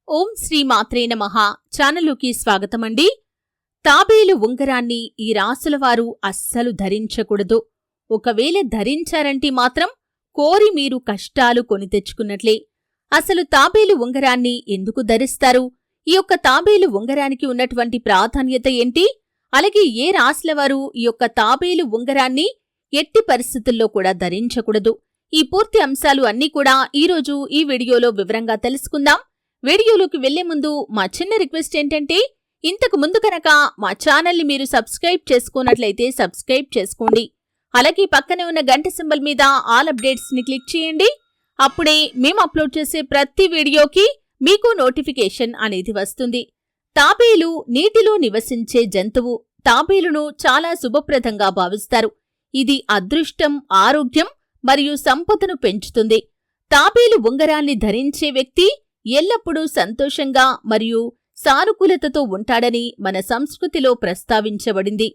ఓం శ్రీ మాత్రే నమః. ఛానలుకి స్వాగతమండి. తాబేలు ఉంగరాన్ని ఈ రాసులవారు అస్సలు ధరించకూడదు. ఒకవేళ ధరించారంటే మాత్రం కోరి మీరు కష్టాలు కొని తెచ్చుకున్నట్లే. అసలు తాబేలు ఉంగరాన్ని ఎందుకు ధరిస్తారు? ఈ యొక్క తాబేలు ఉంగరానికి ఉన్నటువంటి ప్రాధాన్యత ఏంటి? అలాగే ఏ రాశులవారు ఈ యొక్క తాబేలు ఉంగరాన్ని ఎట్టి పరిస్థితుల్లో కూడా ధరించకూడదు? ఈ పూర్తి అంశాలు అన్నీ కూడా ఈరోజు ఈ వీడియోలో వివరంగా తెలుసుకుందాం. వీడియోలోకి వెళ్లే ముందు మా చిన్న రిక్వెస్ట్ ఏంటంటే, ఇంతకు ముందు కనుక మా ఛానల్ని మీరు సబ్స్క్రైబ్ చేసుకున్నట్లయితే సబ్స్క్రైబ్ చేసుకోండి. అలాగే పక్కనే ఉన్న గంట సింబల్ మీద ఆల్ అప్డేట్స్ని క్లిక్ చేయండి. అప్పుడే మేము అప్లోడ్ చేసే ప్రతి వీడియోకి మీకు నోటిఫికేషన్ అనేది వస్తుంది. తాబేలు నీటిలో నివసించే జంతువు. తాబేలును చాలా శుభప్రదంగా భావిస్తారు. ఇది అదృష్టం, ఆరోగ్యం మరియు సంపదను పెంచుతుంది. తాబేలు ఉంగరాన్ని ధరించే వ్యక్తి ఎల్లప్పుడూ సంతోషంగా మరియు సానుకూలతతో ఉంటాడని మన సంస్కృతిలో ప్రస్తావించబడింది.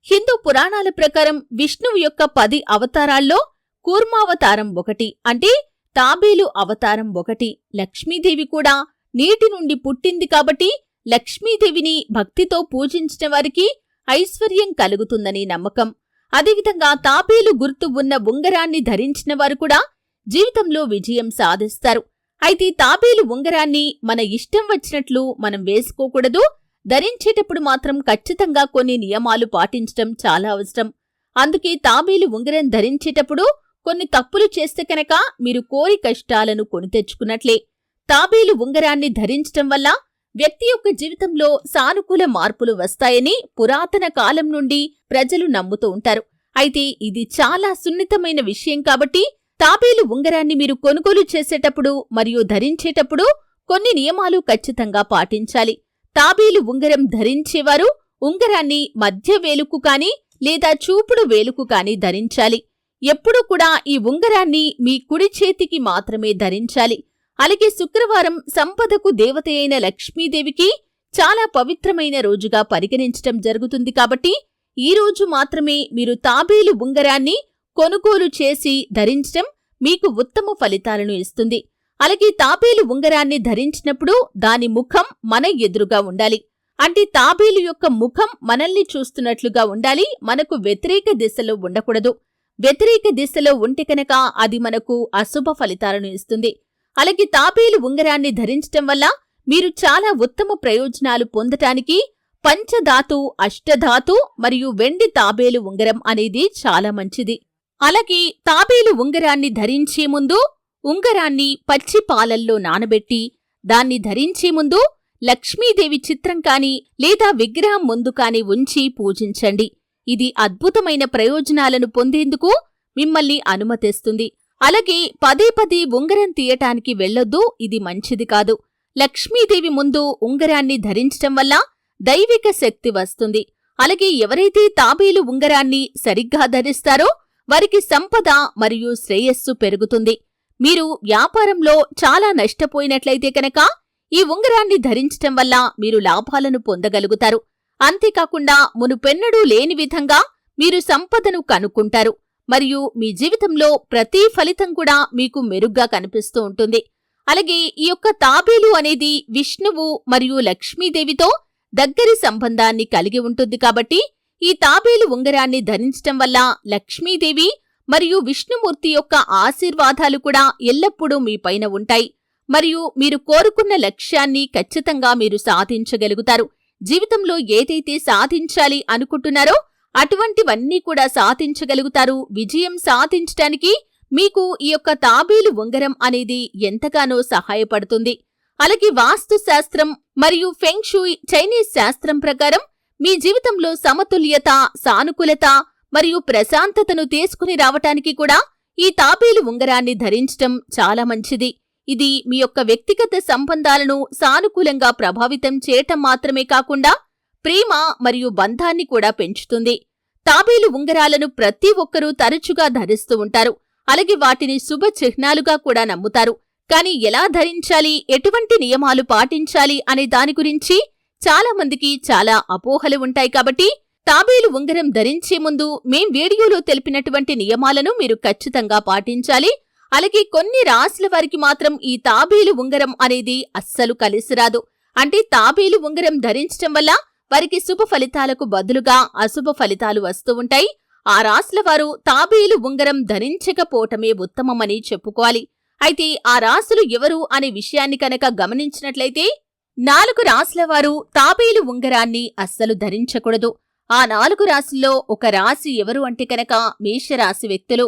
హిందూ పురాణాల ప్రకారం విష్ణువు యొక్క 10 అవతారాల్లో కూర్మావతారం ఒకటి, అంటే తాబేలు అవతారం ఒకటి. లక్ష్మీదేవి కూడా నీటి నుండి పుట్టింది కాబట్టి లక్ష్మీదేవిని భక్తితో పూజించిన వారికి ఐశ్వర్యం కలుగుతుందని నమ్మకం. అదేవిధంగా తాబేలు గుర్తు ఉన్న ఉంగరాన్ని ధరించిన వారు కూడా జీవితంలో విజయం సాధిస్తారు. అయితే తాబేలు ఉంగరాన్ని మన ఇష్టం వచ్చినట్లు మనం వేసుకోకూడదు. ధరించేటప్పుడు మాత్రం ఖచ్చితంగా కొన్ని నియమాలు పాటించడం చాలా అవసరం. అందుకే తాబేలు ఉంగరం ధరించేటప్పుడు కొన్ని తప్పులు చేస్తే కనుక మీరు కోరి కష్టాలను కొని తెచ్చుకున్నట్లే. తాబేలు ఉంగరాన్ని ధరించటం వల్ల వ్యక్తి యొక్క జీవితంలో సానుకూల మార్పులు వస్తాయని పురాతన కాలం నుండి ప్రజలు నమ్ముతూ ఉంటారు. అయితే ఇది చాలా సున్నితమైన విషయం కాబట్టి తాబేలు ఉంగరాన్ని మీరు కొనుగోలు చేసేటప్పుడు మరియు ధరించేటప్పుడు కొన్ని నియమాలు ఖచ్చితంగా పాటించాలి. తాబేలు ఉంగరం ధరించేవారు ఉంగరాన్ని మధ్య వేలుకు కాని లేదా చూపుడు వేలుకు కాని ధరించాలి. ఎప్పుడూ కూడా ఈ ఉంగరాన్ని మీ కుడి చేతికి మాత్రమే ధరించాలి. అలాగే శుక్రవారం సంపదకు దేవత అయిన లక్ష్మీదేవికి చాలా పవిత్రమైన రోజుగా పరిగణించటం జరుగుతుంది కాబట్టి ఈ రోజు మాత్రమే మీరు తాబేలు ఉంగరాన్ని కొనుగోలు చేసి ధరించటం మీకు ఉత్తమ ఫలితాలను ఇస్తుంది. అలాగే తాబేలు ఉంగరాన్ని ధరించినప్పుడు దాని ముఖం మన ఎదురుగా ఉండాలి. అంటే తాబేలు యొక్క ముఖం మనల్ని చూస్తున్నట్లుగా ఉండాలి. మనకు వ్యతిరేక దిశలో ఉండకూడదు. వ్యతిరేక దిశలో ఉంటే కనుక అది మనకు అశుభ ఫలితాలను ఇస్తుంది. అలాగే తాబేలు ఉంగరాన్ని ధరించటం వల్ల మీరు చాలా ఉత్తమ ప్రయోజనాలు పొందటానికి పంచధాతు, అష్టధాతు మరియు వెండి తాబేలు ఉంగరం అనేది చాలా మంచిది. అలాగే తాబేలు ఉంగరాన్ని ధరించే ముందు ఉంగరాన్ని పచ్చి పాలల్లో నానబెట్టి దాన్ని ధరించే ముందు లక్ష్మీదేవి చిత్రం కాని లేదా విగ్రహం ముందు కాని ఉంచి పూజించండి. ఇది అద్భుతమైన ప్రయోజనాలను పొందేందుకు మిమ్మల్ని అనుమతిస్తుంది. అలాగే పదే పదే ఉంగరం తీయటానికి వెళ్లొద్దు, ఇది మంచిది కాదు. లక్ష్మీదేవి ముందు ఉంగరాన్ని ధరించటం వల్ల దైవిక శక్తి వస్తుంది. అలాగే ఎవరైతే తాబేలు ఉంగరాన్ని సరిగ్గా ధరిస్తారో వారికి సంపద మరియు శ్రేయస్సు పెరుగుతుంది. మీరు వ్యాపారంలో చాలా నష్టపోయినట్లయితే కనుక ఈ ఉంగరాన్ని ధరించటం వల్ల మీరు లాభాలను పొందగలుగుతారు. అంతేకాకుండా మునుపెన్నడూ లేని విధంగా మీరు సంపదను కనుక్కుంటారు మరియు మీ జీవితంలో ప్రతి ఫలితం కూడా మీకు మెరుగ్గా కనిపిస్తూ ఉంటుంది. అలాగే ఈ యొక్క తాబేలు అనేది విష్ణువు మరియు లక్ష్మీదేవితో దగ్గరి సంబంధాన్ని కలిగి ఉంటుంది కాబట్టి ఈ తాబేలు ఉంగరాన్ని ధరించటం వల్ల లక్ష్మీదేవి మరియు విష్ణుమూర్తి యొక్క ఆశీర్వాదాలు కూడా ఎల్లప్పుడూ మీ పైన ఉంటాయి మరియు మీరు కోరుకున్న లక్ష్యాన్ని ఖచ్చితంగా మీరు సాధించగలుగుతారు. జీవితంలో ఏదైతే సాధించాలి అనుకుంటున్నారో అటువంటివన్నీ కూడా సాధించగలుగుతారు. విజయం సాధించటానికి మీకు ఈ యొక్క తాబేలు ఉంగరం అనేది ఎంతగానో సహాయపడుతుంది. అలాగే వాస్తు శాస్త్రం మరియు ఫెంగ్ షూయ్ చైనీస్ శాస్త్రం ప్రకారం మీ జీవితంలో సమతుల్యత, సానుకూలత మరియు ప్రశాంతతను తీసుకుని రావటానికి కూడా ఈ తాబేలు ఉంగరాన్ని ధరించటం చాలా మంచిది. ఇది మీ యొక్క వ్యక్తిగత సంబంధాలను సానుకూలంగా ప్రభావితం చేయటం మాత్రమే కాకుండా ప్రేమ మరియు బంధాన్ని కూడా పెంచుతుంది. తాబేలు ఉంగరాలను ప్రతి ఒక్కరూ తరచుగా ధరిస్తూ ఉంటారు. అలాగే వాటిని శుభ చిహ్నాలుగా కూడా నమ్ముతారు. కానీ ఎలా ధరించాలి, ఎటువంటి నియమాలు పాటించాలి అనే దాని గురించి చాలా మందికి చాలా అపోహలు ఉంటాయి. కాబట్టి తాబేలు ఉంగరం ధరించే ముందు మేం వీడియోలో తెలిపినటువంటి నియమాలను మీరు ఖచ్చితంగా పాటించాలి. అలాగే కొన్ని రాశుల వారికి మాత్రం ఈ తాబేలు ఉంగరం అనేది అస్సలు కలిసిరాదు. అంటే తాబేలు ఉంగరం ధరించటం వల్ల వారికి శుభ ఫలితాలకు బదులుగా అశుభ ఫలితాలు వస్తూ ఉంటాయి. ఆ రాశుల వారు తాబేలు ఉంగరం ధరించకపోవటమే ఉత్తమమని చెప్పుకోవాలి. అయితే ఆ రాశులు ఎవరు అనే విషయాన్ని కనుక గమనించినట్లయితే 4 రాశుల వారు తాబేలు ఉంగరాన్ని అస్సలు ధరించకూడదు. ఆ 4 రాశుల్లో ఒక రాశి ఎవరు అంటే కనుక మేషరాశి వ్యక్తులు.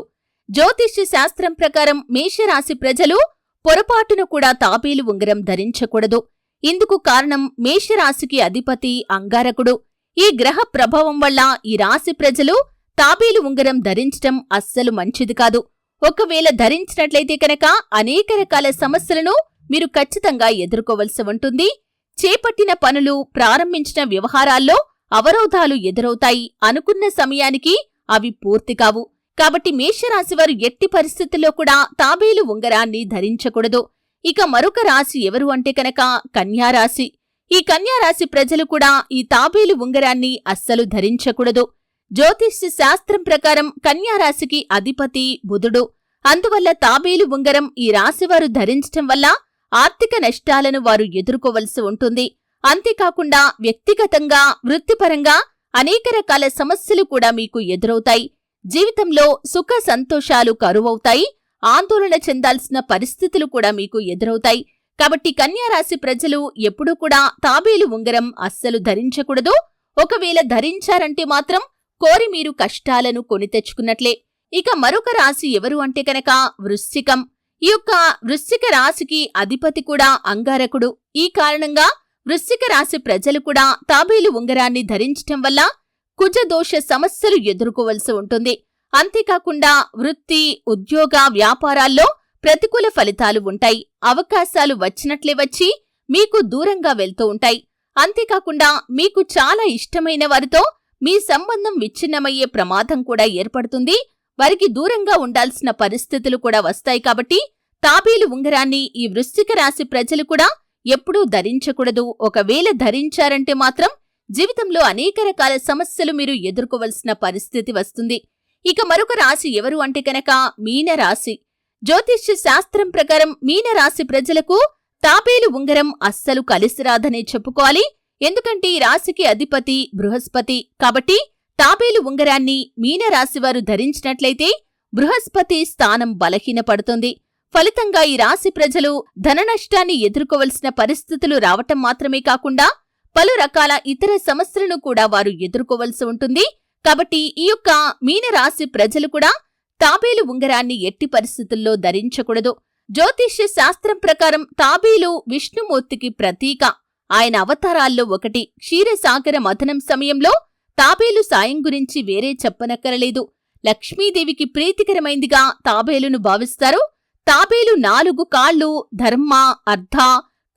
జ్యోతిష్య శాస్త్రం ప్రకారం మేషరాశి ప్రజలు పొరపాటున కూడా తాబేలు ఉంగరం ధరించకూడదు. ఇందుకు కారణం మేషరాశికి అధిపతి అంగారకుడు. ఈ గ్రహ ప్రభావం వల్ల ఈ రాశి ప్రజలు తాబేలు ఉంగరం ధరించటం అస్సలు మంచిది కాదు. ఒకవేళ ధరించినట్లయితే కనుక అనేక రకాల సమస్యలను మీరు ఖచ్చితంగా ఎదుర్కోవలసి ఉంటుంది. చేపట్టిన పనులు, ప్రారంభించిన వ్యవహారాల్లో అవరోధాలు ఎదురవుతాయి. అనుకున్న సమయానికి అవి పూర్తి కావు. కాబట్టి మేషరాశివారు ఎట్టి పరిస్థితుల్లో కూడా తాబేలు ఉంగరాన్ని ధరించకూడదు. ఇక మరొక రాశి ఎవరు అంటే కనుక కన్యారాశి. ఈ కన్యారాశి ప్రజలు కూడా ఈ తాబేలు ఉంగరాన్ని అస్సలు ధరించకూడదు. జ్యోతిష్య శాస్త్రం ప్రకారం కన్యారాశికి అధిపతి బుధుడు. అందువల్ల తాబేలు ఉంగరం ఈ రాశివారు ధరించటం వల్ల ఆర్థిక నష్టాలను వారు ఎదుర్కోవలసి ఉంటుంది. అంతేకాకుండా వ్యక్తిగతంగా, వృత్తిపరంగా అనేక రకాల సమస్యలు కూడా మీకు ఎదురవుతాయి. జీవితంలో సుఖ సంతోషాలు కరువవుతాయి. ఆందోళన చెందాల్సిన పరిస్థితులు కూడా మీకు ఎదురవుతాయి. కాబట్టి కన్యారాశి ప్రజలు ఎప్పుడూ కూడా తాబేలు ఉంగరం అస్సలు ధరించకూడదు. ఒకవేళ ధరించారంటే మాత్రం కోరి మీరు కష్టాలను కొని తెచ్చుకున్నట్లే. ఇక మరొక రాశి ఎవరు అంటే కనుక వృశ్చికం. ఈ యొక్క వృశ్చిక రాశికి అధిపతి కూడా అంగారకుడు. ఈ కారణంగా వృశ్చిక రాశి ప్రజలు కూడా తాబేలు ఉంగరాన్ని ధరించటం వల్ల కుజదోష సమస్యలు ఎదుర్కోవలసి ఉంటుంది. అంతేకాకుండా వృత్తి, ఉద్యోగ, వ్యాపారాల్లో ప్రతికూల ఫలితాలు ఉంటాయి. అవకాశాలు వచ్చినట్లే వచ్చి మీకు దూరంగా వెళ్తూ ఉంటాయి. అంతేకాకుండా మీకు చాలా ఇష్టమైన వారితో మీ సంబంధం విచ్ఛిన్నమయ్యే ప్రమాదం కూడా ఏర్పడుతుంది. వారికి దూరంగా ఉండాల్సిన పరిస్థితులు కూడా వస్తాయి. కాబట్టి తాబేలు ఉంగరాన్ని ఈ వృశ్చిక రాశి ప్రజలు కూడా ఎప్పుడూ ధరించకూడదు. ఒకవేళ ధరించారంటే మాత్రం జీవితంలో అనేక రకాల సమస్యలు మీరు ఎదుర్కోవలసిన పరిస్థితి వస్తుంది. ఇక మరొక రాశి ఎవరు అంటే కనుక మీనరాశి. జ్యోతిష్య శాస్త్రం ప్రకారం మీనరాశి ప్రజలకు తాబేలు ఉంగరం అస్సలు కలిసిరాదనే చెప్పుకోవాలి. ఎందుకంటే ఈ రాశికి అధిపతి బృహస్పతి. కాబట్టి తాబేలు ఉంగరాన్ని మీనరాశివారు ధరించినట్లయితే బృహస్పతి స్థానం బలహీనపడుతుంది. ఫలితంగా ఈ రాశి ప్రజలు ధన నష్టాన్ని ఎదుర్కోవలసిన పరిస్థితులు రావటం మాత్రమే కాకుండా పలు రకాల ఇతర సమస్యలను కూడా వారు ఎదుర్కోవలసి ఉంటుంది. కాబట్టి ఈ యొక్క మీనరాశి ప్రజలు కూడా తాబేలు ఉంగరాన్ని ఎట్టి పరిస్థితుల్లో ధరించకూడదు. జ్యోతిష్య శాస్త్రం ప్రకారం తాబేలు విష్ణుమూర్తికి ప్రతీక. ఆయన అవతారాల్లో ఒకటి. క్షీరసాగర మథనం సమయంలో తాబేలు సాయం గురించి వేరే చెప్పనక్కరలేదు. లక్ష్మీదేవికి ప్రీతికరమైందిగా తాబేలును భావిస్తారు. తాబేలు 4 కాళ్లు ధర్మ, అర్థ,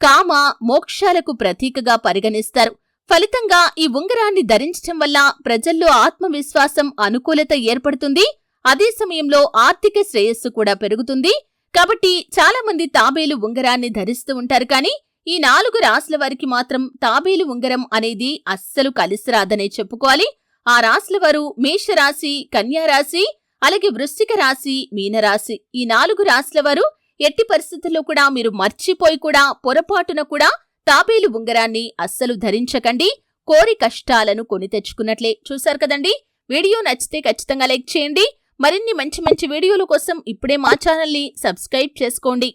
కామ, మోక్షాలకు ప్రతీకగా పరిగణిస్తారు. ఫలితంగా ఈ ఉంగరాన్ని ధరించటం వల్ల ప్రజల్లో ఆత్మవిశ్వాసం, అనుకూలత ఏర్పడుతుంది. అదే సమయంలో ఆర్థిక శ్రేయస్సు కూడా పెరుగుతుంది. కాబట్టి చాలా మంది తాబేలు ఉంగరాన్ని ధరిస్తూ ఉంటారు. కానీ ఈ 4 రాశుల వారికి మాత్రం తాబేలు ఉంగరం అనేది అస్సలు కలిసిరాదనే చెప్పుకోవాలి. ఆ రాశుల వారు మేషరాశి, కన్యారాశి, అలాగే వృశ్చిక రాశి, మీనరాశి. ఈ 4 రాశుల వారు ఎట్టి పరిస్థితుల్లో కూడా మీరు మర్చిపోయి కూడా పొరపాటున కూడా తాబేలు ఉంగరాన్ని అస్సలు ధరించకండి. కోరి కష్టాలను కొని తెచ్చుకున్నట్లే. చూశారు కదండి. వీడియో నచ్చితే ఖచ్చితంగా లైక్ చేయండి. మరిన్ని మంచి మంచి వీడియోల కోసం ఇప్పుడే మా ఛానల్ని సబ్స్క్రైబ్ చేసుకోండి.